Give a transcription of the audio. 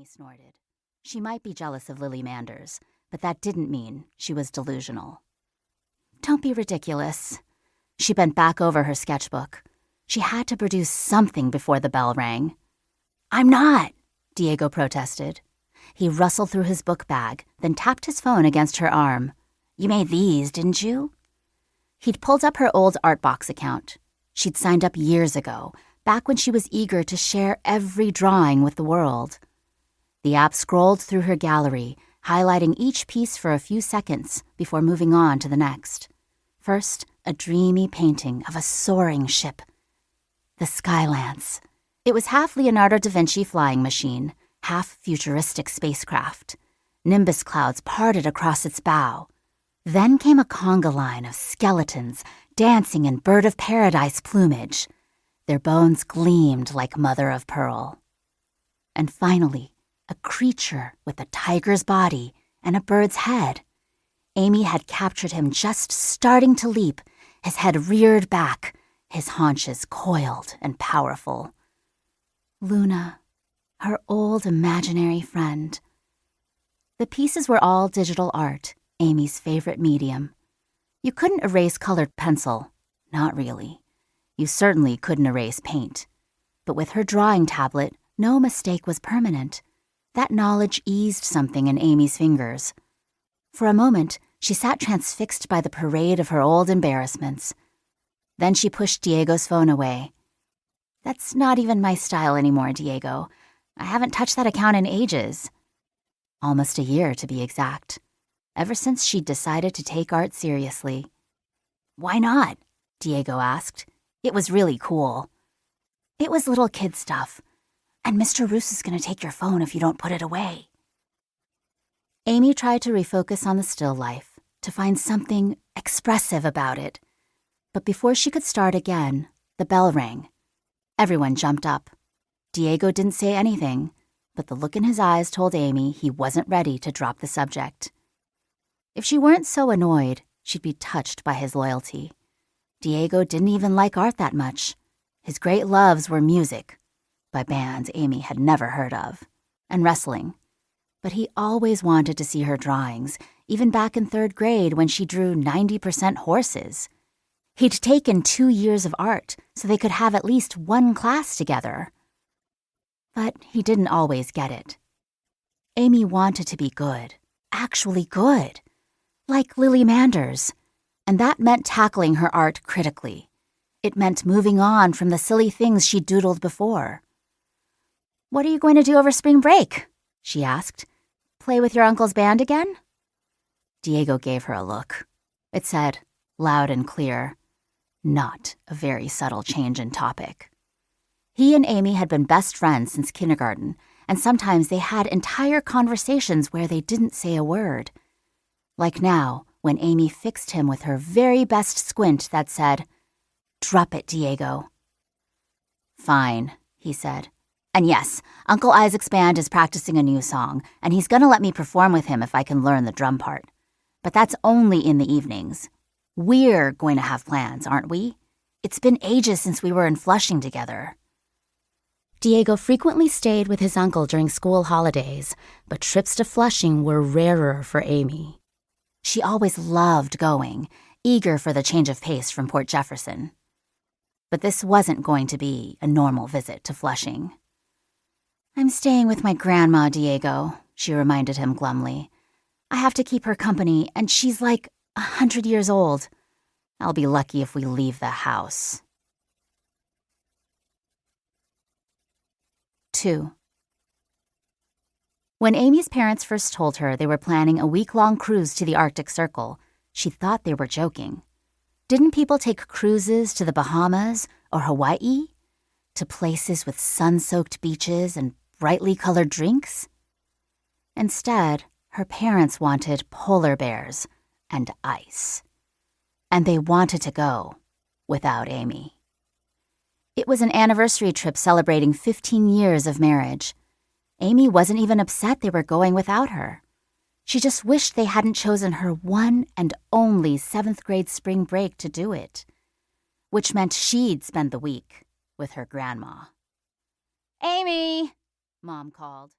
snorted. She might be jealous of Lily Manders, but that didn't mean she was delusional. Don't be ridiculous. She bent back over her sketchbook. She had to produce something before the bell rang. I'm not, Diego protested. He rustled through his book bag, then tapped his phone against her arm. You made these, didn't you? He'd pulled up her old Artbox account. She'd signed up years ago, back when she was eager to share every drawing with the world. The app scrolled through her gallery, highlighting each piece for a few seconds before moving on to the next. First, a dreamy painting of a soaring ship. The Skylance. It was half Leonardo da Vinci flying machine, half futuristic spacecraft. Nimbus clouds parted across its bow. Then came a conga line of skeletons dancing in bird of paradise plumage. Their bones gleamed like mother of pearl. And finally, a creature with a tiger's body and a bird's head. Amy had captured him just starting to leap, his head reared back, his haunches coiled and powerful. Luna, her old imaginary friend. The pieces were all digital art, Amy's favorite medium. You couldn't erase colored pencil. Not really. You certainly couldn't erase paint. But with her drawing tablet, no mistake was permanent. That knowledge eased something in Amy's fingers. For a moment, she sat transfixed by the parade of her old embarrassments. Then she pushed Diego's phone away. That's not even my style anymore, Diego. I haven't touched that account in ages. Almost a year, to be exact. Ever since she'd decided to take art seriously. Why not? Diego asked. It was really cool. It was little kid stuff. And Mr. Roos is going to take your phone if you don't put it away. Amy tried to refocus on the still life, to find something expressive about it. But before she could start again, the bell rang. Everyone jumped up. Diego didn't say anything, but the look in his eyes told Amy he wasn't ready to drop the subject. If she weren't so annoyed, she'd be touched by his loyalty. Diego didn't even like art that much. His great loves were music, by bands Amy had never heard of, and wrestling. But he always wanted to see her drawings, even back in 3rd grade when she drew 90% horses. He'd taken 2 years of art so they could have at least one class together. But he didn't always get it. Amy wanted to be good, actually good, like Lily Manders, and that meant tackling her art critically. It meant moving on from the silly things she'd doodled before. What are you going to do over spring break? She asked. Play with your uncle's band again? Diego gave her a look. It said, loud and clear, not a very subtle change in topic. He and Amy had been best friends since kindergarten, and sometimes they had entire conversations where they didn't say a word. Like now, when Amy fixed him with her very best squint that said, Drop it, Diego. Fine, he said. And yes, Uncle Isaac's band is practicing a new song, and he's gonna let me perform with him if I can learn the drum part. But that's only in the evenings. We're going to have plans, aren't we? It's been ages since we were in Flushing together. Diego frequently stayed with his uncle during school holidays, but trips to Flushing were rarer for Amy. She always loved going, eager for the change of pace from Port Jefferson. But this wasn't going to be a normal visit to Flushing. I'm staying with my grandma, Diego, she reminded him glumly. I have to keep her company, and she's like 100 years old. I'll be lucky if we leave the house. 2. When Amy's parents first told her they were planning a week-long cruise to the Arctic Circle, she thought they were joking. Didn't people take cruises to the Bahamas or Hawaii? To places with sun-soaked beaches and brightly colored drinks? Instead, her parents wanted polar bears and ice. And they wanted to go without Amy. It was an anniversary trip celebrating 15 years of marriage. Amy wasn't even upset they were going without her. She just wished they hadn't chosen her one and only 7th grade spring break to do it, which meant she'd spend the week with her grandma. Amy, Mom called.